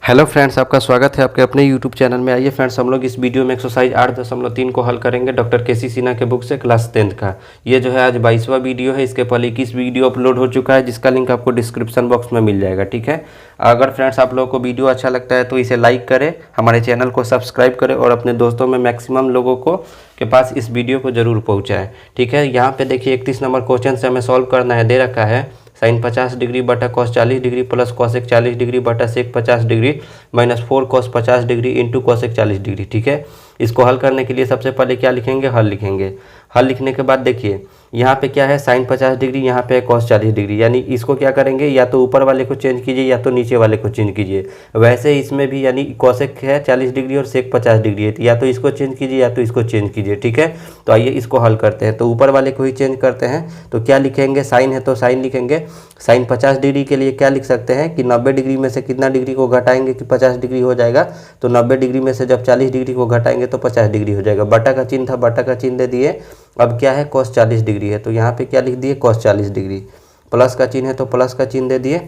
Hello friends, आपका स्वागत है आपके अपने यूट्यूब चैनल में। आइए फ्रेंड्स, हम लोग इस वीडियो में एक्सरसाइज 8.3 को हल करेंगे डॉक्टर के सी सिन्हा के बुक से क्लास 10th का। ये जो है आज 22वां वीडियो है। इसके पहले 21 वीडियो अपलोड हो चुका है, जिसका लिंक आपको डिस्क्रिप्शन बॉक्स में मिल जाएगा। ठीक है, अगर फ्रेंड्स आप लोगों को वीडियो अच्छा लगता है तो इसे लाइक करें, हमारे चैनल को सब्सक्राइब करें और अपने दोस्तों में मैक्सिमम लोगों को के पास इस वीडियो को ज़रूर पहुँचाएँ। ठीक है, यहाँ पर देखिए 31 नंबर क्वेश्चन से हमें सॉल्व करना है। दे रखा है साइन 50 डिग्री बटा cos 40 degree plus cosec 40 degree बटा सेक 50 degree minus 4 cos 50 degree into cosec 40 degree. ठीक है, इसको हल करने के लिए सबसे पहले क्या लिखेंगे, हल लिखेंगे। हल लिखने के बाद देखिए यहाँ पे क्या है, साइन 50 डिग्री, यहाँ पे है कॉस 40 डिग्री। यानी इसको क्या करेंगे, या तो ऊपर वाले को चेंज कीजिए या तो नीचे वाले को चेंज कीजिए। वैसे इसमें भी यानी कॉसेक है 40 डिग्री और सेक 50 डिग्री है, तो या तो इसको चेंज कीजिए या तो इसको चेंज कीजिए। ठीक है, तो आइए इसको हल करते हैं। तो ऊपर वाले को ही चेंज करते हैं, तो क्या लिखेंगे, साइन है तो साइन लिखेंगे। साइन 50 डिग्री के लिए क्या लिख सकते हैं कि 90 डिग्री में से कितना डिग्री को घटाएंगे कि 50 डिग्री हो जाएगा। तो 90 डिग्री में से जब 40 डिग्री को घटाएंगे तो 50 डिग्री हो जाएगा। बटा का चिन्ह था, बटा का चिन्ह दे दिए। अब क्या है, कॉस 40 डिग्री है, तो यहाँ पे क्या लिख दिए, कॉस 40 डिग्री। प्लस का चिन्ह है तो प्लस का चिन्ह दे दिए।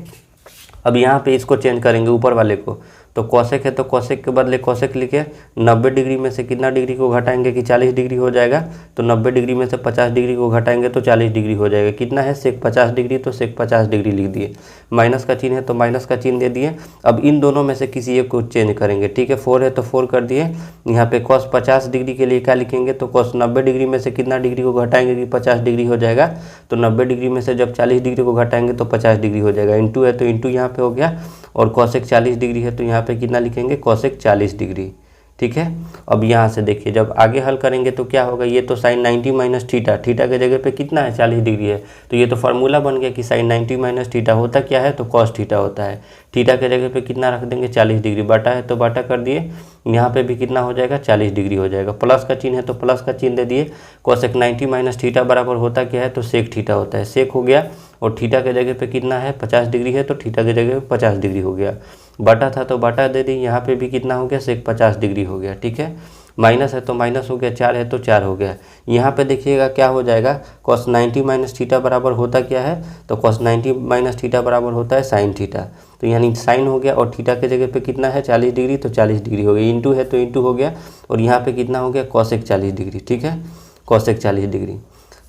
अब यहाँ पे इसको चेंज करेंगे ऊपर वाले को, तो कॉसेक है तो कॉसेक के बदले कॉसेक लिखे। 90 डिग्री में से कितना डिग्री को घटाएंगे कि 40 डिग्री हो जाएगा। तो 90 डिग्री में से 50 डिग्री को घटाएंगे तो 40 डिग्री हो जाएगा। कितना है, सेक 50 डिग्री, तो सेक 50 डिग्री लिख दिए। माइनस का चिन्ह है तो माइनस का चिन्ह दे दिए। अब इन दोनों में से किसी एक को चेंज करेंगे। ठीक है, 4 है तो 4 कर दिए। यहाँ पे कॉस 50 डिग्री के लिए क्या लिखेंगे, तो कॉस 90 डिग्री में से कितना डिग्री को घटाएंगे कि 50 डिग्री हो जाएगा। तो 90 डिग्री में से जब 40 डिग्री को घटाएंगे तो 50 डिग्री हो जाएगा। इंटू है तो इंटू यहाँ पे हो गया, और कॉसेक 40 डिग्री है तो यहाँ पे कितना लिखेंगे, कॉसेक 40 डिग्री। ठीक है, अब यहाँ से देखिए जब आगे हल करेंगे तो क्या होगा, ये तो साइन 90 माइनस थीटा, थीटा के जगह पे कितना है, 40 डिग्री है। तो ये तो फार्मूला बन गया कि साइन 90 माइनस थीटा होता क्या है, तो कॉस थीटा होता है। थीटा के जगह पे कितना रख देंगे, 40 डिग्री। बटा है तो बटा कर दिए, यहाँ पे भी कितना हो जाएगा, 40 डिग्री हो जाएगा। प्लस का चिन्ह है तो प्लस का चिन्ह दे दिए। कॉसेक 90 माइनस थीटा बराबर होता क्या है, तो सेक थीटा होता है। सेक हो गया, और थीटा के जगह पे कितना है, 50 डिग्री है, तो थीटा के जगह पे 50 डिग्री हो गया। बटा था तो बटा दे दी, यहाँ पे भी कितना हो गया, सेक 50 डिग्री हो गया। ठीक है, माइनस है तो माइनस हो गया, 4 है तो 4 हो गया। यहाँ पे देखिएगा क्या हो जाएगा, कॉस 90 माइनस थीटा बराबर होता क्या है, तो कॉस 90 माइनस थीटा बराबर होता है साइन थीटा। तो यानी साइन हो गया, और थीटा के जगह पे कितना है, 40 डिग्री, तो 40 डिग्री हो गया। इंटू है तो इंटू हो गया, और यहाँ पे कितना हो गया, कॉसेक 40 डिग्री। ठीक है, कॉसेक 40 डिग्री।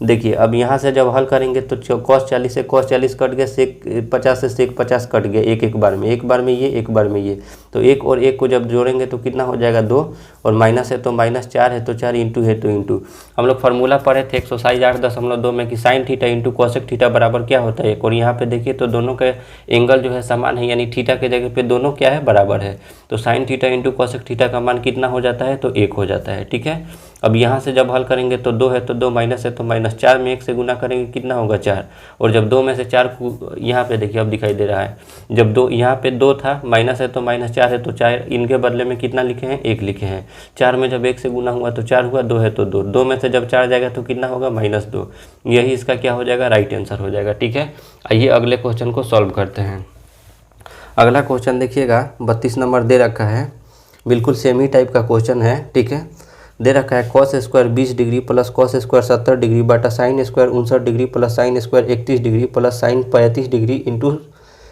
देखिए अब यहाँ से जब हल करेंगे तो कॉस 40 से कॉस 40 कट गया, सेक 50 से सेक 50 कट गया, एक बार में, एक बार में ये, एक बार में ये। तो एक और एक को जब जोड़ेंगे तो कितना हो जाएगा, 2, और माइनस है तो माइनस, 4 है तो 4, इंटू है तो इंटू। हम लोग फार्मूला पढ़े थे एक्सरसाइज 8.2 में कि sine theta into cosec theta बराबर क्या होता है, एक। और यहाँ पे देखिए तो दोनों के एंगल जो है समान है, यानी थीटा के जगह पे दोनों क्या है, बराबर है। तो sine theta into cosec theta का मान कितना हो जाता है, तो 1 हो जाता है। ठीक है, अब यहाँ से जब हल करेंगे तो 2 है तो 2, माइनस है तो माइनस, 4 में 1 से गुना करेंगे कितना होगा, 4। और जब 2 में से 4 को यहाँ पे देखिए अब दिखाई दे रहा है, जब 2 यहाँ पे 2 था, माइनस है तो माइनस, 4 है तो 4, इनके बदले में कितना लिखे हैं, 1 लिखे हैं। 4 में जब 1 से गुना हुआ तो 4 हुआ, 2 है तो 2, 2 में से जब 4 जाएगा तो कितना होगा, -2। यही इसका क्या हो जाएगा, राइट आंसर हो जाएगा। ठीक है, आइए अगले क्वेश्चन को सॉल्व करते हैं। अगला क्वेश्चन देखिएगा 32 नंबर दे रखा है, बिल्कुल सेम ही टाइप का क्वेश्चन है। ठीक है, दे रखा है cos square 20 degree plus cos square 70 degree बटा sine square 59 degree plus sine square 31 degree plus sine 35 degree into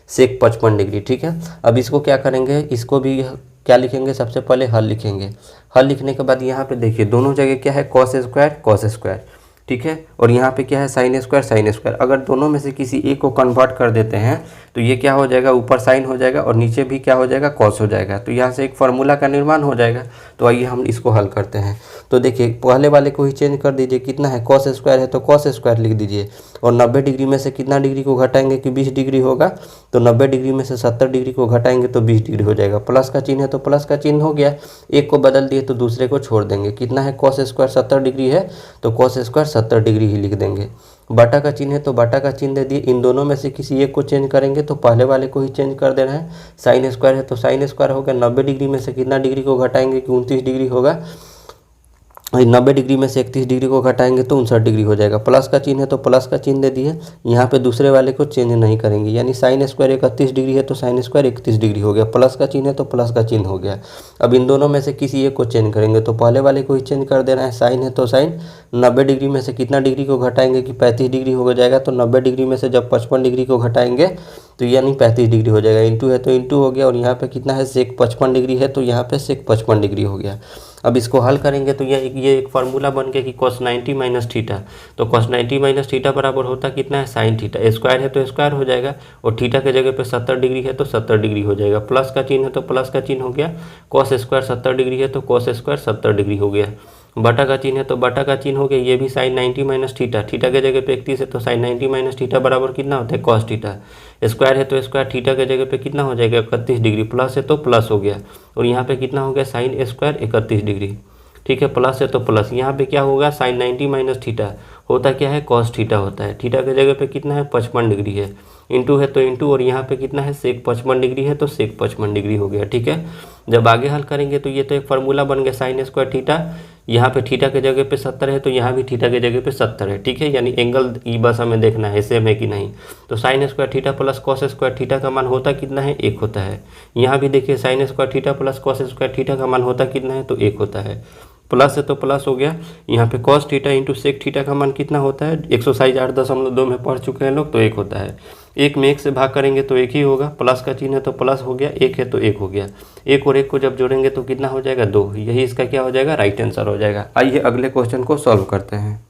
sec 55 degree. ठीक है, अब इसको क्या करेंगे, इसको भी क्या लिखेंगे, सबसे पहले हल लिखेंगे। हल लिखने के बाद यहाँ पे देखिए दोनों जगह क्या है, कॉस स्क्वायर। ठीक है, और यहाँ पे क्या है, साइन स्क्वायर। अगर दोनों में से किसी एक को कन्वर्ट कर देते हैं तो ये क्या हो जाएगा, ऊपर साइन हो जाएगा और नीचे भी क्या हो जाएगा, कॉस हो जाएगा। तो यहाँ से एक फार्मूला का निर्माण हो जाएगा। तो आइए हम इसको हल करते हैं। तो देखिए पहले वाले को ही चेंज कर दीजिए, कितना है, कॉस स्क्वायर है तो कॉस स्क्वायर लिख दीजिए। और 90 डिग्री में से कितना डिग्री को घटाएंगे कि 20 डिग्री होगा। तो 90 डिग्री में से 70 डिग्री को घटाएंगे तो 20 डिग्री हो जाएगा। प्लस का चिन्ह है तो प्लस का चिन्ह हो गया, एक को बदल दिए तो दूसरे को छोड़ देंगे। कितना है, कॉस स्क्वायर 70 डिग्री है तो कॉस स्क्वायर 70 डिग्री ही लिख देंगे। बटा का चिन्ह है तो बटा का चिन्ह दे दिए। इन दोनों में से किसी एक को चेंज करेंगे तो पहले वाले को ही चेंज कर देना है। साइन स्क्वायर है तो साइन स्क्वायर हो गया, 90 डिग्री में से कितना डिग्री को घटाएंगे कि 29 डिग्री होगा। 90 डिग्री में से 31 डिग्री को घटाएंगे तो 59 डिग्री हो जाएगा। प्लस का चिन्ह है तो प्लस का चिन्ह दे दिए, यहाँ पे दूसरे वाले को चेंज नहीं करेंगे, यानी साइन स्क्वायर 31 डिग्री है तो साइन स्क्वायर 31 डिग्री हो गया। प्लस का चिन्ह है तो प्लस का चिन्ह हो गया। अब इन दोनों में से किसी एक को चेंज करेंगे, तो पहले वाले को ही चेंज कर देना है। साइन है तो साइन 90 डिग्री में से कितना डिग्री को घटाएंगे कि 35 डिग्री हो जाएगा, तो 90 डिग्री में से जब 55 डिग्री को घटाएंगे तो यानी 35 डिग्री हो जाएगा। इंटू है तो इंटू हो गया, और यहाँ पे कितना है सेक 55 डिग्री है तो यहाँ पे सेक 55 डिग्री हो गया। अब इसको हल करेंगे तो ये एक फार्मूला बन गया कि cos 90 माइनस थीटा, तो cos 90 माइनस थीटा बराबर होता कितना है साइन थीटा। स्क्वायर है तो स्क्वायर हो जाएगा, और थीटा के जगह पे 70 डिग्री है तो 70 डिग्री हो जाएगा। प्लस का चिन्ह है तो प्लस का चिन्ह हो गया, cos स्क्वायर 70 डिग्री है तो cos स्क्वायर 70 डिग्री हो गया। बटा का चिन्ह है तो बटा का चिन्ह हो गया, ये भी साइन 90 माइनस थीटा, थीटा के जगह पे 31 है तो साइन 90 माइनस थीटा बराबर कितना होता है cos थीटा। स्क्वायर है तो स्क्वायर थीटा के जगह पे कितना हो जाएगा 31 डिग्री, प्लस है तो प्लस हो गया, और यहाँ पे कितना हो गया साइन स्क्वायर 31 डिग्री। ठीक है, प्लस है तो प्लस, यहाँ पे क्या होगा साइन 90 माइनस थीटा होता क्या है cos थीटा होता है, थीटा के जगह पे कितना है 55 डिग्री है, इंटू है तो इंटू, और यहाँ पे कितना है सेक 55 डिग्री है तो सेक 55 डिग्री हो गया। ठीक है, जब आगे हल करेंगे तो ये तो एक फार्मूला बन गया साइन स्क्वायर थीटा, यहाँ पे थीटा के जगह पे 70 है तो यहाँ भी थीटा के जगह पे 70 है। ठीक है, यानी एंगल ई बस हमें देखना है सेम है कि नहीं। तो sign square theta plus cos square theta का मान होता कितना है 1 होता है। यहाँ भी देखिए sign square theta plus cos square theta का मान होता कितना है तो 1 होता है। प्लस है तो प्लस हो गया, यहाँ पे cos theta into sec theta का मान कितना होता है, एक्सरसाइज 8.2 में पढ़ चुके हैं लोग, तो 1 होता है। 1 में 1 से भाग करेंगे तो 1 ही होगा, प्लस का चिन्ह है तो प्लस हो गया, 1 है तो 1 हो गया। 1 और 1 को जब जोड़ेंगे तो कितना हो जाएगा 2, यही इसका क्या हो जाएगा राइट आंसर हो जाएगा। आइए अगले क्वेश्चन को सॉल्व करते हैं।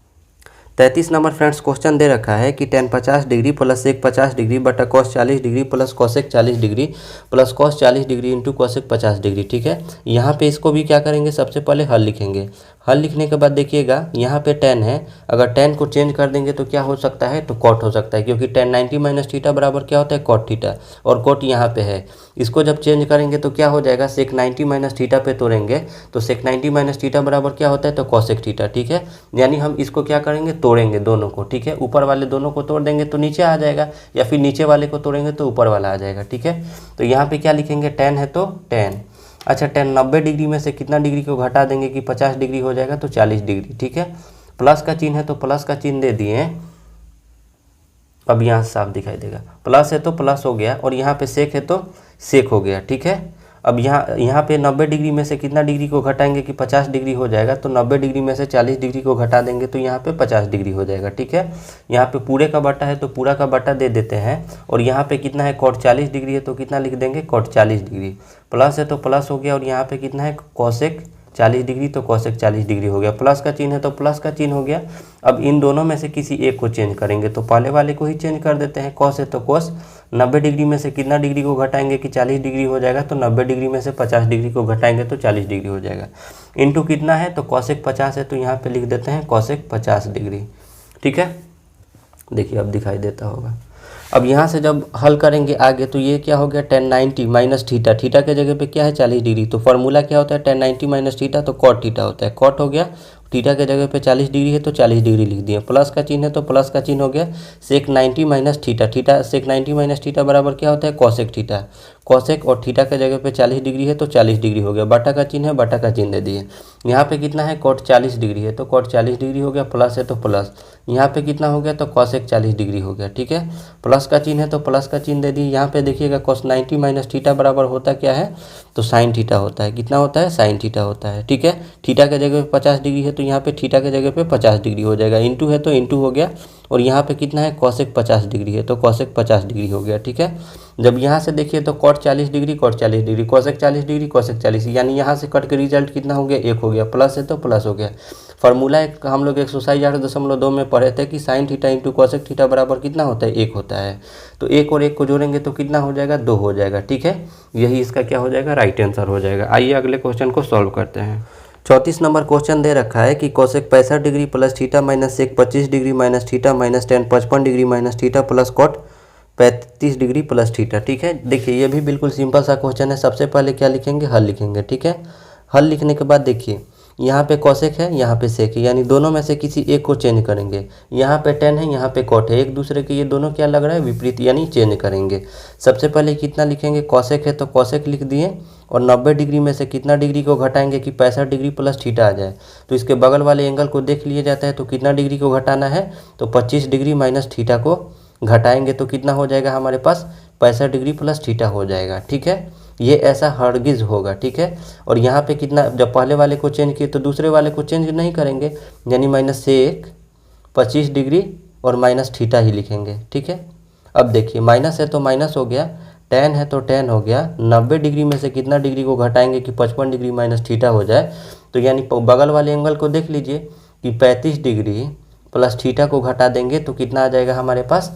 33 नंबर फ्रेंड्स क्वेश्चन दे रखा है कि tan 50 degree plus sec 50 degree बटा cos 40 degree plus cosec 40 degree plus cos 40 degree into cosec 50 degree. ठीक है, यहाँ पे इसको भी क्या करेंगे, सबसे पहले हल लिखेंगे। हल लिखने के बाद देखिएगा यहाँ पे tan है, अगर tan को चेंज कर देंगे तो क्या हो सकता है तो cot हो सकता है, क्योंकि tan 90 माइनस थीटा बराबर क्या होता है cot थीटा, और cot यहाँ पे है। इसको जब चेंज करेंगे तो क्या हो जाएगा सेक 90 माइनस थीटा पे तोड़ेंगे तो सेक 90 माइनस थीटा बराबर क्या होता है तो कोसेक थीटा। ठीक है, यानी हम इसको क्या करेंगे तोड़ेंगे दोनों को। ठीक है, ऊपर वाले दोनों को तोड़ देंगे तो नीचे आ जाएगा, या फिर नीचे वाले को तोड़ेंगे तो ऊपर वाला आ जाएगा। ठीक है, तो यहाँ पे क्या लिखेंगे tan है तो tan, अच्छा tan 90 डिग्री में से कितना डिग्री को घटा देंगे कि 50 डिग्री हो जाएगा तो 40 डिग्री। ठीक है, प्लस का चिन्ह है तो प्लस का चिन्ह दे दिए, अब यहाँ साफ दिखाई देगा, प्लस है तो प्लस हो गया, और यहाँ पे सेक है तो सेक हो गया। ठीक है, अब यहाँ पे 90 डिग्री में से कितना डिग्री को घटाएंगे कि 50 डिग्री हो जाएगा, तो 90 डिग्री में से 40 डिग्री को घटा देंगे तो यहाँ पे 50 डिग्री हो जाएगा। ठीक है, यहाँ पे पूरे का बटा है तो पूरा का बटा दे देते हैं, और यहाँ पे कितना है cot 40 डिग्री है तो कितना लिख देंगे cot 40 डिग्री, प्लस है तो प्लस हो गया, और यहाँ पे कितना है कोसेक 40 डिग्री तो कोसेक 40 डिग्री हो गया। प्लस का चिन्ह है तो प्लस का चिन्ह हो गया। अब इन दोनों में से किसी एक को चेंज करेंगे, तो पहले वाले को ही चेंज कर देते हैं। कॉस है तो कॉस 90 डिग्री में से कितना डिग्री को घटाएंगे कि 40 डिग्री हो जाएगा, तो 90 डिग्री में से 50 डिग्री को घटाएंगे तो 40 डिग्री हो जाएगा। इंटू कितना है तो कोसेक 50 है तो यहाँ पे लिख देते हैं कोसेक 50 डिग्री। ठीक है, देखिए अब दिखाई देता होगा। अब यहाँ से जब हल करेंगे आगे तो ये क्या हो गया tan 90 माइनस थीटा, थीटा के जगह पे क्या है 40 डिग्री, तो फार्मूला क्या होता है tan 90 माइनस थीटा तो cot थीटा होता है, cot हो गया, थीटा के जगह पे 40 डिग्री है तो 40 डिग्री लिख दिए। प्लस का चिन्ह है तो प्लस का चिन्ह हो गया sec 90 minus theta, theta sec 90 minus theta बराबर क्या होता है कोसेक थीटा, कोसेक और थीटा के जगह पे 40 डिग्री है तो 40 डिग्री हो गया। बटा का चिन्ह है, बटा का चिन्ह दे दिए। यहाँ पे कितना है cot 40 डिग्री है तो cot 40 डिग्री हो गया, प्लस है तो प्लस, यहाँ पे कितना हो गया तो कोसेक 40 डिग्री हो गया। ठीक है, प्लस का चिन्ह है तो प्लस का चिन्ह दे दिए। यहाँ पे देखिएगा cos 90 माइनस थीटा बराबर होता क्या है तो साइन थीटा होता है, कितना होता है साइन थीटा होता है। ठीक है, थीटा के जगह पे 50 डिग्री है तो यहाँ पे थीटा के जगह पे 50 डिग्री हो जाएगा, इंटू है तो इंटू हो गया, और यहाँ पे कितना है कोसेक 50 डिग्री है तो कोसेक 50 डिग्री हो गया। ठीक है, जब यहाँ से देखिए तो cot 40 degree cot 40 degree, cosec 40 degree cosec 40, यानी यहाँ से कट के रिजल्ट कितना हो गया 1 हो गया, प्लस है तो प्लस हो गया। फार्मूला एक हम लोग एक्सरसाइज 8.2 में पढ़े थे कि sine theta into cosec theta बराबर कितना होता है 1 होता है, तो 1 और 1 को जोड़ेंगे तो कितना हो जाएगा 2 हो जाएगा। ठीक है, यही इसका क्या हो जाएगा राइट आंसर हो जाएगा। आइए अगले क्वेश्चन को सॉल्व करते हैं। 34 नंबर क्वेश्चन दे रखा है कि cosec 65 degree plus theta minus sec 25 degree minus theta minus tan 55 degree minus theta plus cot 35 degree plus theta. ठीक है, देखिए ये भी बिल्कुल सिंपल सा क्वेश्चन है। सबसे पहले क्या लिखेंगे हल लिखेंगे। ठीक है, हल लिखने के बाद देखिए यहाँ पे कॉसेक है, यहाँ पे सेक है, यानी दोनों में से किसी एक को चेंज करेंगे। यहाँ पे टेन है, यहाँ पे कॉट है, एक दूसरे के ये दोनों क्या लग रहा है, विपरीत, यानी चेंज करेंगे। सबसे पहले कितना लिखेंगे, कॉसेक है तो कॉसेक लिख दिए, और 90 डिग्री में से कितना डिग्री को घटाएंगे कि 65 डिग्री प्लस थीटा आ जाए। तो इसके बगल वाले एंगल को देख लिया जाता है, तो कितना डिग्री को घटाना है, तो 25 डिग्री माइनस थीटा को घटाएंगे तो कितना हो जाएगा हमारे पास, 65 डिग्री प्लस थीटा हो जाएगा। ठीक है, ये ऐसा हरगिज होगा। ठीक है, और यहाँ पे कितना, जब पहले वाले को चेंज किए तो दूसरे वाले को चेंज नहीं करेंगे, यानी माइनस सेक 25 डिग्री और माइनस थीटा ही लिखेंगे। ठीक है, अब देखिए माइनस है तो माइनस हो गया, टेन है तो टेन हो गया, 90 डिग्री में से कितना डिग्री को घटाएंगे कि 55 डिग्री माइनस थीटा हो जाए। तो यानी बगल वाले एंगल को देख लीजिए कि 35 डिग्री प्लस थीटा को घटा देंगे तो कितना आ जाएगा हमारे पास,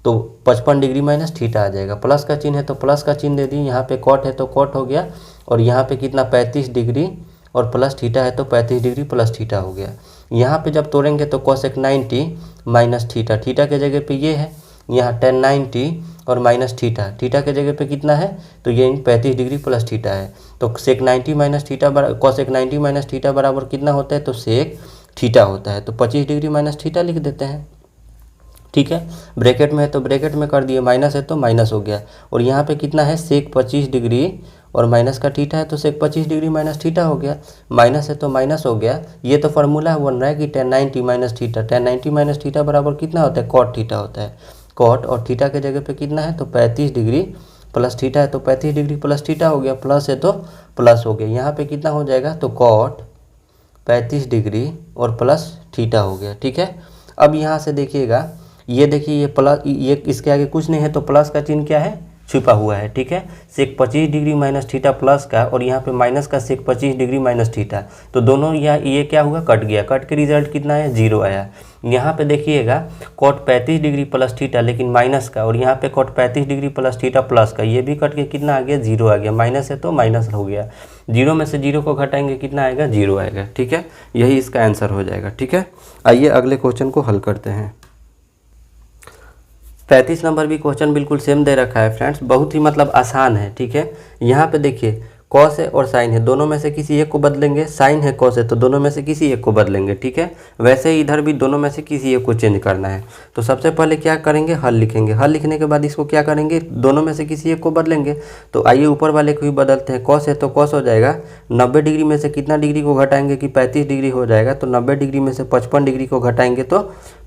तो 55 डिग्री माइनस थीटा आ जाएगा। प्लस का चिन्ह है तो प्लस का चिन्ह दे दी, यहाँ पे कॉट है तो कॉट हो गया, और यहाँ पे कितना 35 डिग्री और प्लस थीटा है तो 35 डिग्री प्लस थीटा हो गया। यहाँ पे जब तोड़ेंगे तो कॉसेक 90 माइनस थीटा, थीटा के जगह पे ये है, यहाँ tan 90 और माइनस थीटा, थीटा के जगह पे कितना है, तो ये 35 डिग्री प्लस थीटा है। तो सेक 90 minus theta cosec 90 minus theta बराबर कितना होता है, तो सेक थीटा होता है। तो 25 डिग्री माइनस थीटा लिख देते हैं। ठीक है, ब्रैकेट में है तो ब्रैकेट में कर दिए, माइनस है तो माइनस हो गया, और यहाँ पे कितना है, सेक 25 डिग्री और माइनस का थीटा है तो सेक 25 डिग्री माइनस थीटा हो गया, माइनस है तो माइनस हो गया। ये तो फार्मूला बन रहा है कि tan 90 minus theta, tan 90 minus theta बराबर कितना होता है, कॉट थीटा होता है। कॉट और थीटा के जगह पे कितना है, तो 35 डिग्री प्लस थीटा है तो 35 डिग्री प्लस थीटा हो गया, प्लस है तो प्लस हो गया। यहाँ पे कितना हो जाएगा, तो कॉट 35 डिग्री और प्लस थीटा हो गया। ठीक है, अब यहाँ से देखिएगा, ये देखिए ये प्लस, ये इसके आगे कुछ नहीं है तो प्लस का चिन्ह क्या है, छुपा हुआ है। ठीक है, सेक 25 डिग्री माइनस थीटा प्लस का, और यहाँ पे माइनस का सेक 25 डिग्री माइनस थीटा, तो दोनों ये क्या हुआ, कट गया, कट के रिजल्ट कितना है, 0 आया। यहाँ पे देखिएगा कॉट 35 डिग्री प्लस थीटा लेकिन माइनस का, और यहाँ पे cot 35 degree plus theta plus का, ये भी कट के कितना आ गया, 0 आ गया। माइनस है तो माइनस हो गया, 0 में से 0 को घटाएंगे कितना आएगा, 0 आएगा। ठीक है, यही इसका आंसर हो जाएगा। ठीक है, आइए अगले क्वेश्चन को हल करते हैं। 35 नंबर भी क्वेश्चन बिल्कुल सेम दे रखा है फ्रेंड्स, बहुत ही मतलब आसान है। ठीक है, यहाँ पे देखिए कॉस है और साइन है, दोनों में से किसी एक को बदलेंगे, साइन है कॉस है तो दोनों में से किसी एक को बदलेंगे। ठीक है, वैसे ही इधर भी दोनों में से किसी एक को चेंज करना है। तो सबसे पहले क्या करेंगे, हल लिखेंगे, हल लिखने के बाद इसको क्या करेंगे, दोनों में से किसी एक को बदलेंगे। तो आइए ऊपर वाले को भी बदलते हैं, कॉस है तो कॉस हो जाएगा, 90 डिग्री में से कितना डिग्री को घटाएंगे कि 35 डिग्री हो जाएगा, तो 90 डिग्री में से 55 डिग्री को घटाएंगे तो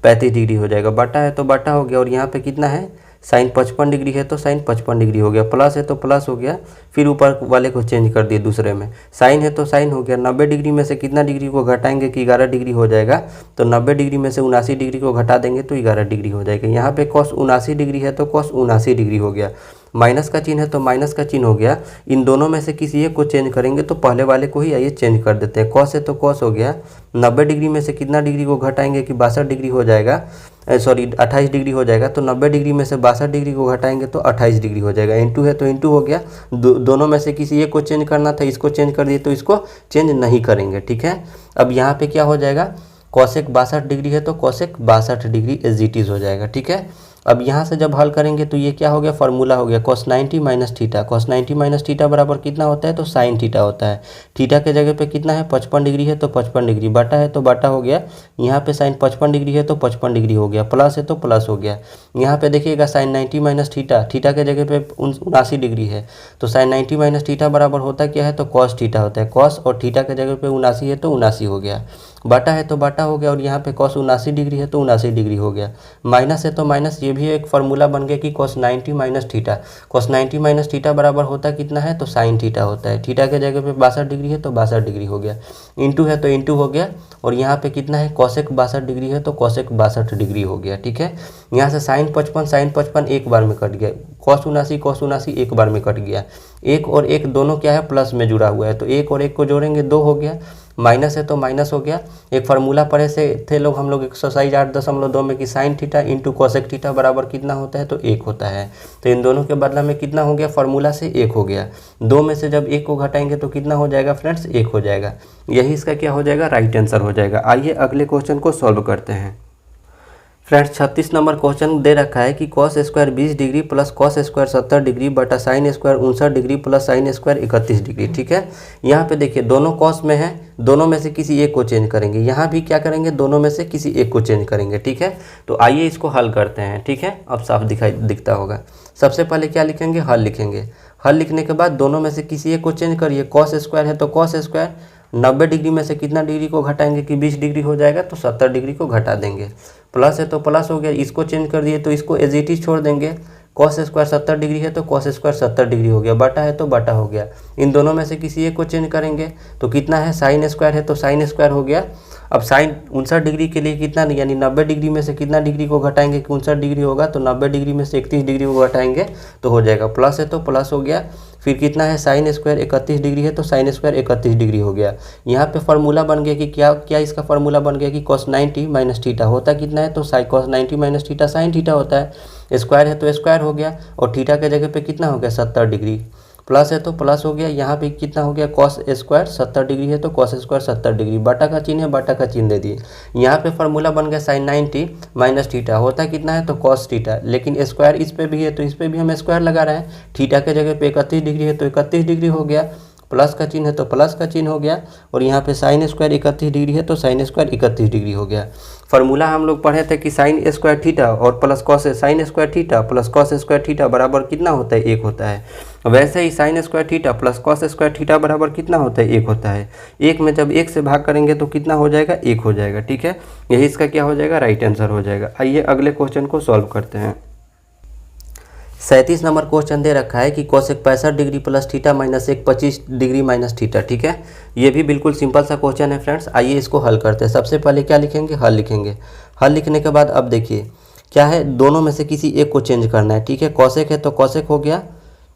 35 डिग्री हो जाएगा। बटा है तो बटा हो गया, और यहाँ पे कितना है, साइन 55 डिग्री है तो साइन 55 डिग्री हो गया, प्लस है तो प्लस हो गया, फिर ऊपर वाले को चेंज कर दिए दूसरे में, साइन है तो साइन हो गया। 90 डिग्री में से कितना डिग्री को घटाएंगे कि 11 डिग्री हो जाएगा, तो 90 डिग्री में से 79 डिग्री को घटा देंगे तो 11 डिग्री हो जाएगा। यहाँ पे कॉस 79 डिग्री है तो कॉस 79 डिग्री हो गया, माइनस का चिन्ह है तो माइनस का चिन्ह हो गया। इन दोनों में से किसी एक को चेंज करेंगे तो पहले वाले को ही आइए चेंज कर देते हैं, कॉस है तो कॉस हो गया, 90 डिग्री में से कितना डिग्री को घटाएंगे कि 62 डिग्री हो जाएगा, सॉरी 28 डिग्री हो जाएगा, तो 90 डिग्री में से 62 डिग्री को घटाएंगे तो 28 डिग्री हो जाएगा। इंटू है तो इंटू हो गया, दोनों में से किसी एक को चेंज करना था, इसको चेंज कर दिए तो इसको चेंज नहीं करेंगे। ठीक है, अब यहाँ पे क्या हो जाएगा, कॉसेक 62 डिग्री है तो cosec 62 degree as it is हो जाएगा। ठीक है, अब यहाँ से जब हल करेंगे तो ये क्या हो गया, फार्मूला हो गया cos 90 minus theta, cos 90 minus theta बराबर कितना होता है, तो साइन थीटा होता है। थीटा के जगह पे कितना है, 55 डिग्री है तो 55 डिग्री, बटा है तो बटा हो गया, यहाँ पे साइन 55 डिग्री है तो 55 डिग्री हो गया, प्लस है तो प्लस हो गया। यहाँ पे देखिएगा साइन 90 माइनस थीटा, थीटा के जगह पे 79 डिग्री है तो साइन 90 माइनस थीटा बराबर होता क्या है, तो कॉस थीटा होता है। कॉस और थीटा के जगह पे 79 है तो 79 हो गया, बटा है तो बटा हो गया, और यहाँ पे कॉस 79 डिग्री है तो 79 डिग्री हो गया, माइनस है तो माइनस, ये भी एक फार्मूला बन गया कि cos 90 minus theta, cos 90 minus theta बराबर होता कितना है, तो साइन थीटा होता है। थीटा के जगह पे 62 डिग्री है तो 62 डिग्री हो गया, इंटू है तो इंटू हो गया, और यहाँ पे कितना है, कॉसेक 62 डिग्री है तो कॉसेक 62 डिग्री हो गया। ठीक है, यहाँ से साइन 55 एक बार में कट गया, cos 79 एक बार में कट गया, एक और एक दोनों क्या है, प्लस में जुड़ा हुआ है, तो एक और एक को जोड़ेंगे 2 हो गया, माइनस है तो माइनस हो गया। एक फार्मूला पढ़े से थे लोग हम लोग एक्सरसाइज 8.2 में कि sine theta into cosec theta बराबर कितना होता है, तो 1 होता है। तो इन दोनों के बदला में कितना हो गया, फार्मूला से 1 हो गया, 2 में से जब 1 को घटाएंगे तो कितना हो जाएगा फ्रेंड्स, 1 हो जाएगा। यही इसका क्या हो जाएगा, राइट आंसर हो जाएगा। आइए अगले क्वेश्चन को सॉल्व करते हैं। फ्रेंड्स 36 नंबर क्वेश्चन दे रखा है कि cos square 20 degree plus cos square 70 degree बटा sine square 59 degree plus sine square 31 degree. ठीक है, यहाँ पे देखिए दोनों कॉस में है, दोनों में से किसी एक को चेंज करेंगे। यहाँ भी क्या करेंगे, दोनों में से किसी एक को चेंज करेंगे। ठीक है, तो आइए इसको हल करते हैं। ठीक है, अब साफ दिखता होगा। सबसे पहले क्या लिखेंगे, हल लिखेंगे। हल लिखने के बाद दोनों में से किसी एक को चेंज करिए। कॉस स्क्वायर है तो कॉस स्क्वायर 90 डिग्री में से कितना डिग्री को घटाएंगे कि 20 डिग्री हो जाएगा, तो 70 डिग्री को घटा देंगे। प्लस है तो प्लस हो गया, इसको चेंज कर दिए तो इसको एज इट इज छोड़ देंगे। कॉस स्क्वायर 70 डिग्री है तो कॉस स्क्वायर 70 डिग्री हो गया। बटा है तो बटा हो गया। इन दोनों में से किसी एक को चेंज करेंगे तो कितना है, साइन स्क्वायर है तो साइन स्क्वायर हो गया। अब साइन 59 डिग्री के लिए कितना, यानी 90 डिग्री में से कितना डिग्री को घटाएंगे कि 59 डिग्री होगा, तो 90 डिग्री में से 31 डिग्री को घटाएंगे तो हो जाएगा। प्लस है तो प्लस हो गया। फिर कितना है, साइन स्क्वायर 31 डिग्री है तो साइन स्क्वायर 31 डिग्री हो गया। यहाँ पे फार्मूला बन गया कि क्या इसका फार्मूला बन गया कि cos 90 माइनस थीटा होता कितना है, तो cos 90 minus theta sine theta होता है। स्क्वायर है तो स्क्वायर हो गया और थीटा के जगह पे कितना हो गया, 70 डिग्री। प्लस है तो प्लस हो गया। यहाँ पे कितना हो गया, कॉस स्क्वायर 70 डिग्री है तो कॉस स्क्वायर 70 डिग्री। बटा का चिन्ह है, बटा का चिन्ह दे दिए। यहाँ पे फार्मूला बन गया साइन 90 माइनस थीटा होता कितना है, तो कॉस थीटा। लेकिन स्क्वायर इस पे भी है तो इस पे भी हम स्क्वायर लगा रहे हैं। थीटा के जगह पे 31 डिग्री है तो 31 डिग्री हो गया। प्लस का चिन्ह है तो प्लस का चिन्ह हो गया। और यहाँ पे साइन स्क्वायर 31 डिग्री है तो साइन स्क्वायर 31 डिग्री हो गया। फार्मूला हम लोग पढ़े थे कि साइन स्क्वायर थीटा और plus cos sine square theta plus cos square theta बराबर कितना होता है, 1 होता है। वैसे ही sine square theta plus cos square theta बराबर कितना होता है, 1 होता है। 1 में जब 1 से भाग करेंगे तो कितना हो जाएगा, 1 हो जाएगा। ठीक है, यही इसका क्या हो जाएगा, राइट आंसर हो जाएगा। आइए अगले क्वेश्चन को सॉल्व करते हैं। 37 नंबर क्वेश्चन दे रखा है कि cosec 65 degree plus theta minus 25 degree minus theta. ठीक है, ये भी बिल्कुल सिंपल सा क्वेश्चन है फ्रेंड्स। आइए इसको हल करते हैं। सबसे पहले क्या लिखेंगे, हल लिखेंगे। हल लिखने के बाद अब देखिए क्या है, दोनों में से किसी एक को चेंज करना है। ठीक है, कोसेक है तो कोसेक हो गया।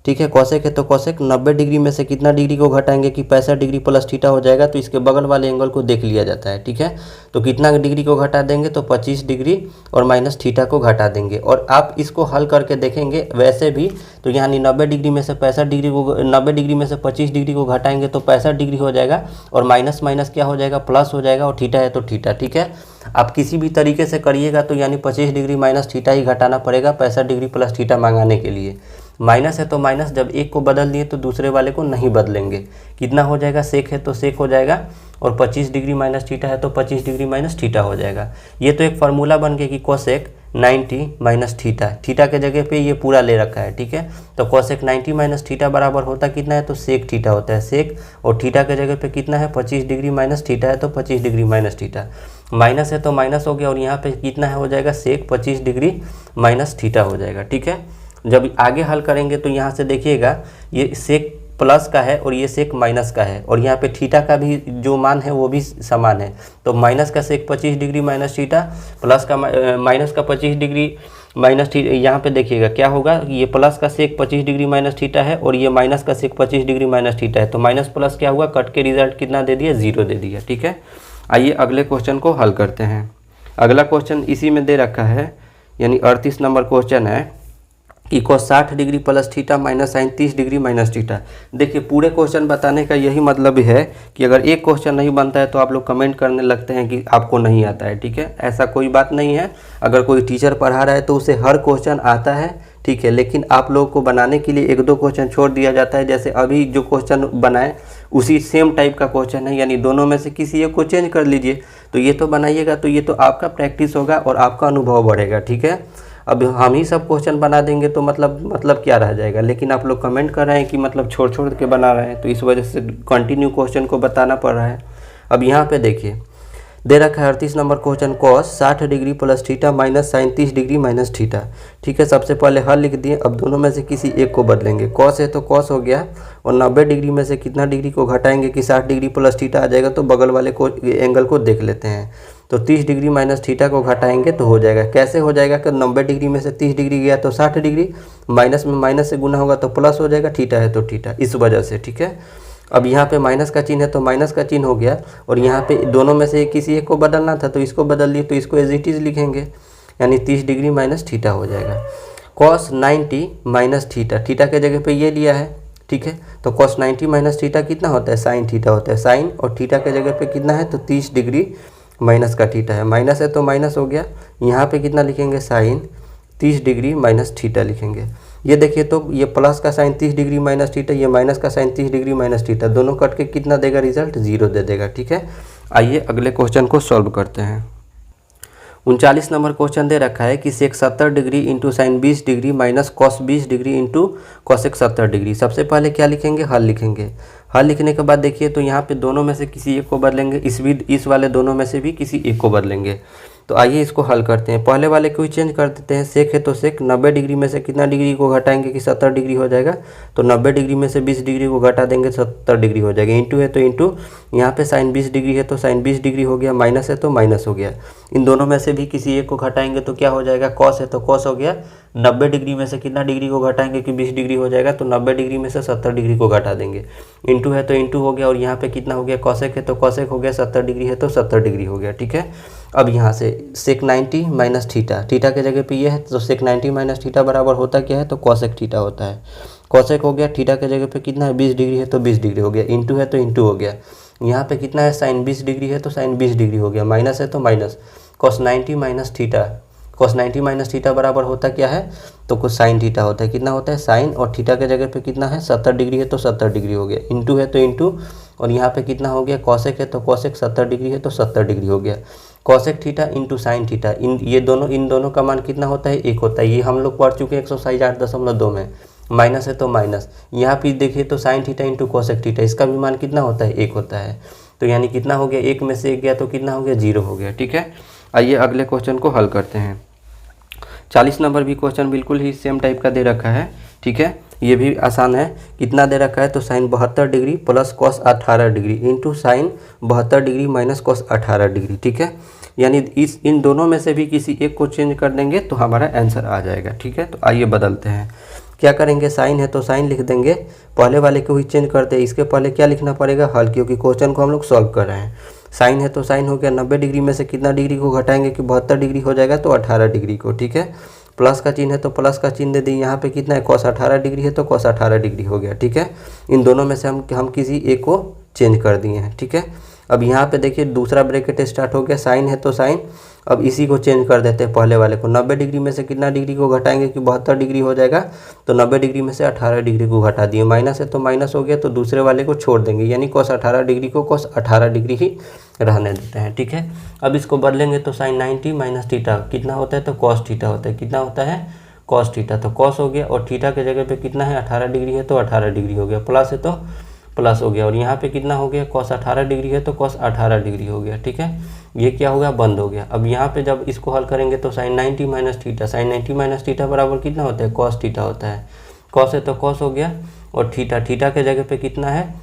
ठीक है, कोसेक है तो कोसेक 90 डिग्री में से कितना डिग्री को घटाएंगे कि 65 डिग्री प्लस थीटा हो जाएगा, तो इसके बगल वाले एंगल को देख लिया जाता है। ठीक है, तो कितना डिग्री को घटा देंगे, तो 25 डिग्री और माइनस थीटा को घटा देंगे। और आप इसको हल करके देखेंगे वैसे भी तो यानी 90 डिग्री में से 65 डिग्री को 90 डिग्री में से 25 डिग्री को घटाएंगे तो 65 डिग्री हो जाएगा और माइनस माइनस क्या हो जाएगा, प्लस हो जाएगा। और थीटा है तो थीटा। ठीक है, आप किसी भी तरीके से करिएगा तो यानी 25 डिग्री माइनस थीटा ही घटाना पड़ेगा 65 डिग्री प्लस थीटा मंगाने के लिए। माइनस है तो माइनस, जब एक को बदल दिए तो दूसरे वाले को नहीं बदलेंगे। कितना हो जाएगा, सेक है तो सेक हो जाएगा और 25 डिग्री माइनस थीटा है तो 25 डिग्री माइनस थीटा हो जाएगा। ये तो एक फार्मूला बन गया कि कोसेक 90 माइनस थीटा, थीटा के जगह पे ये पूरा ले रखा है। ठीक है, तो कोसेक 90 माइनस थीटा बराबर होता कितना है, तो सेक थीटा होता है। सेक और थीटा के जगह पे कितना है, 25 डिग्री माइनस थीटा है तो 25 डिग्री माइनस थीटा। माइनस है तो माइनस हो गया और यहाँ पे कितना है, हो जाएगा सेक 25 डिग्री माइनस थीटा हो जाएगा। ठीक है, जब आगे हल करेंगे तो यहाँ से देखिएगा ये सेक प्लस का है और ये सेक माइनस का है और यहाँ पे थीटा का भी जो मान है वो भी समान है। तो माइनस का सेक 25 डिग्री माइनस थीटा प्लस का माइनस का 25 डिग्री माइनस थीटा। यहाँ पे देखिएगा क्या होगा, ये प्लस का सेक 25 डिग्री माइनस थीटा है और ये माइनस का सेक 25 डिग्री माइनस थीटा है। तो माइनस प्लस क्या हुआ, कट के रिजल्ट कितना दे दिया, 0 दे दिया। ठीक है, आइए अगले क्वेश्चन को हल करते हैं। अगला क्वेश्चन इसी में दे रखा है, यानी 38 नंबर क्वेश्चन है कि cos 60 degree plus theta minus sine 30 degree minus theta. देखिए पूरे क्वेश्चन बताने का यही मतलब है कि अगर एक क्वेश्चन नहीं बनता है तो आप लोग कमेंट करने लगते हैं कि आपको नहीं आता है। ठीक है, ऐसा कोई बात नहीं है। अगर कोई टीचर पढ़ा रहा है तो उसे हर क्वेश्चन आता है। ठीक है, लेकिन आप लोगों को बनाने के लिए 1-2 क्वेश्चन छोड़ दिया जाता है। जैसे अभी जो क्वेश्चन बनाए उसी सेम टाइप का क्वेश्चन है, यानी दोनों में से किसी एक को चेंज कर लीजिए। तो ये तो बनाइएगा तो ये तो आपका प्रैक्टिस होगा और आपका अनुभव बढ़ेगा। ठीक है, अब हम ही सब क्वेश्चन बना देंगे तो मतलब क्या रह जाएगा। लेकिन आप लोग कमेंट कर रहे हैं कि मतलब छोड़ छोड़ के बना रहे हैं, तो इस वजह से कंटिन्यू क्वेश्चन को बताना पड़ रहा है। अब यहाँ पे देखिए दे रखा है 38 number question, cos 60 degree plus theta minus sine 30 degree minus theta. ठीक है, सबसे पहले हल लिख दिए। अब दोनों में से किसी एक को बदलेंगे। कॉस है तो कॉस हो गया और 90 डिग्री में से कितना डिग्री को घटाएंगे कि 60 डिग्री प्लस थीटा आ जाएगा, तो बगल वाले को एंगल को देख लेते हैं। तो 30 डिग्री माइनस थीटा को घटाएंगे तो हो जाएगा। कैसे हो जाएगा कि 90 डिग्री में से 30 डिग्री गया तो 60 डिग्री, माइनस में माइनस से गुना होगा तो प्लस हो जाएगा, थीटा है तो थीटा, इस वजह से। ठीक है, अब यहाँ पे माइनस का चिन्ह है तो माइनस का चिन्ह हो गया और यहाँ पे दोनों में से किसी एक को बदलना था तो इसको बदल दिए, तो इसको एज इट इज लिखेंगे, यानी 30 डिग्री माइनस थीटा हो जाएगा। कॉस 90 माइनस थीटा, थीटा के जगह पे ये लिया है। ठीक है, तो कॉस 90 माइनस थीटा कितना होता है, साइन थीटा होता है। साइन और थीटा के जगह पे कितना है, तो 30 डिग्री माइनस का थीटा है, माइनस है तो माइनस हो गया। यहाँ पे कितना लिखेंगे साइन 30 डिग्री माइनस थीटा लिखेंगे। ये देखिए तो ये प्लस का साइन 30 डिग्री माइनस थीटा, ये माइनस का साइन 30 डिग्री माइनस थीटा, दोनों कट के कितना देगा रिजल्ट 0 दे देगा। ठीक है, आइए अगले क्वेश्चन को सॉल्व करते हैं। 39 नंबर क्वेश्चन दे रखा है कि सेक 70 degree into sign 20 degree minus cos 20 degree into cosec 70 degree. सबसे पहले क्या लिखेंगे, हल लिखेंगे। हल लिखने के बाद देखिए तो यहाँ पे दोनों में से किसी एक को बदलेंगे, इस वाले दोनों में से भी किसी एक को बदलेंगे। तो आइए इसको हल करते हैं। पहले वाले को ही चेंज कर देते हैं, सेक है तो सेक 90 डिग्री में से कितना डिग्री को घटाएंगे कि 70 डिग्री हो जाएगा, तो 90 डिग्री में से 20 डिग्री को घटा देंगे 70 डिग्री हो जाएगा। इंटू है तो इंटू, यहाँ पे साइन 20 डिग्री है तो साइन 20 डिग्री हो गया, माइनस है तो माइनस हो गया। इन दोनों में से भी किसी एक को घटाएंगे तो क्या हो जाएगा, कॉस है तो कॉस हो गया। 90 डिग्री में से कितना डिग्री को घटाएंगे कि 20 डिग्री हो जाएगा, तो 90 डिग्री में से 70 डिग्री को घटा देंगे। इंटू है तो इंटू हो गया, और यहाँ पे कितना हो गया, कॉसेक है तो कॉसेक हो गया, 70 डिग्री है तो 70 डिग्री हो गया। ठीक है, अब यहाँ से सेक 90 माइनस थीटा, थीटा के जगह पे ये है तो सेक 90 माइनस थीटा बराबर होता क्या है, तो कॉसेक थीटा होता है। कॉसेक हो गया, थीटा के जगह पे कितना है 20 डिग्री है तो 20 डिग्री हो गया। इंटू है तो इंटू हो गया, यहाँ पे कितना है साइन 20 डिग्री है तो साइन 20 डिग्री हो गया, माइनस है तो minus cos 90 minus theta, cos 90 minus theta बराबर होता क्या है, तो कुछ साइन थीटा होता है। कितना होता है साइन, और थीटा के जगह पे कितना है 70 डिग्री है तो 70 डिग्री हो गया। इंटू है तो इंटू, और यहाँ पे कितना हो गया कॉसेक है तो कॉसेक 70 डिग्री है तो 70 डिग्री हो गया। Cosec theta into sine theta, इन दोनों का मान कितना होता है, एक होता है। ये हम लोग पढ़ चुके हैं एक्सरसाइज 8.2 में। माइनस है तो माइनस, यहाँ पे देखिए तो sine theta into cosec theta, इसका भी मान कितना होता है, एक होता है। तो यानी कितना हो गया, एक में से एक गया तो कितना हो गया, 0 हो गया। ठीक है, आइए अगले क्वेश्चन को हल करते हैं। 40 नंबर भी क्वेश्चन बिल्कुल ही सेम टाइप का दे रखा है। ठीक है, ये भी आसान है। कितना दे रखा है, तो sine 72 degree plus cos 18 degree into sine 72 degree minus cos 18 degree. ठीक है, यानी इन दोनों में से भी किसी एक को चेंज कर देंगे तो हमारा आंसर आ जाएगा। ठीक है, तो आइए बदलते हैं। क्या करेंगे, साइन है तो साइन लिख देंगे, पहले वाले को ही चेंज करते हैं। इसके पहले क्या लिखना पड़ेगा, हल, क्योंकि क्वेश्चन को हम लोग सॉल्व कर रहे हैं। साइन है तो साइन हो गया, 90 डिग्री में से कितना डिग्री को घटाएंगे कि 72 डिग्री हो जाएगा, तो 18 डिग्री को। ठीक है, प्लस का चिन्ह है तो प्लस का चिन्ह दे दी, यहाँ पे कितना है कॉस 18 डिग्री है तो कॉस 18 डिग्री हो गया। ठीक है, इन दोनों में से हम किसी एक को चेंज कर दिए हैं। ठीक है, अब यहाँ पे देखिए दूसरा ब्रैकेट स्टार्ट हो गया, साइन है तो साइन, अब इसी को चेंज कर देते हैं पहले वाले को। 90 डिग्री में से कितना डिग्री को घटाएंगे कि 72 डिग्री हो जाएगा, तो 90 डिग्री में से 18 डिग्री को घटा दिए। माइनस है तो माइनस हो गया, तो दूसरे वाले को छोड़ देंगे, यानी कॉस 18 डिग्री को कॉस 18 डिग्री ही रहने देते हैं। ठीक है, अब इसको बदलेंगे तो साइन 90 माइनस थीटा कितना होता है, तो कॉस थीटा होता है। कितना होता है, कॉस थीटा, तो कॉस हो गया, और थीटा के जगह पे कितना है 18 डिग्री है तो 18 डिग्री हो गया, प्लस है तो प्लस हो गया, और यहाँ पे कितना हो गया कॉस 18 डिग्री है तो कॉस 18 डिग्री हो गया। ठीक है, ये क्या हो गया, बंद हो गया। अब यहाँ पे जब इसको हल करेंगे तो sine 90 minus theta, sine 90 minus theta बराबर कितना होता है, कॉस थीटा होता है। कॉस है तो कॉस हो गया, और थीटा के जगह पे कितना है,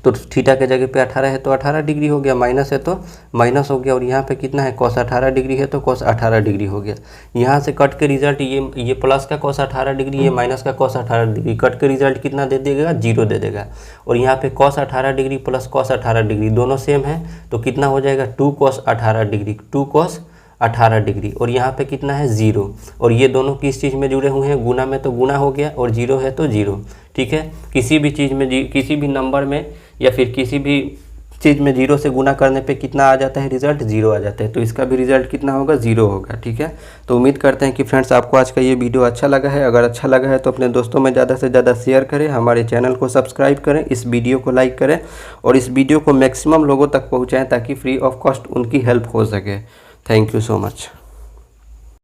तो थीटा के जगह पे 18 है तो 18 डिग्री हो गया, माइनस है तो माइनस हो गया, और यहाँ पे कितना है कॉस 18 डिग्री है तो कॉस 18 डिग्री हो गया। यहाँ से कट के रिजल्ट ये प्लस का कॉस 18 डिग्री, ये माइनस का कॉस 18 डिग्री, कट के रिजल्ट कितना दे देगा, 0 दे देगा। और यहाँ पे cos 18 degree plus cos 18 degree दोनों सेम है, तो कितना हो जाएगा 2 कॉस 18 डिग्री, 2 कॉस 18 डिग्री, और यहाँ पे कितना है 0, और ये दोनों किस चीज़ में जुड़े हुए हैं, गुना में, तो गुना हो गया, और 0 है तो 0। ठीक है, किसी भी चीज़ में, किसी भी नंबर में या फिर किसी भी चीज़ में 0 से गुना करने पे कितना आ जाता है, रिजल्ट 0 आ जाता है, तो इसका भी रिजल्ट कितना होगा, 0 होगा। ठीक है, तो उम्मीद करते हैं कि फ्रेंड्स आपको आज का ये वीडियो अच्छा लगा है। अगर अच्छा लगा है तो अपने दोस्तों में ज़्यादा से ज़्यादा शेयर करें, हमारे चैनल को सब्सक्राइब करें, इस वीडियो को लाइक करें, और इस वीडियो को मैक्सिमम लोगों तक पहुँचाएँ ताकि फ्री ऑफ कॉस्ट उनकी हेल्प हो सके। Thank you so much.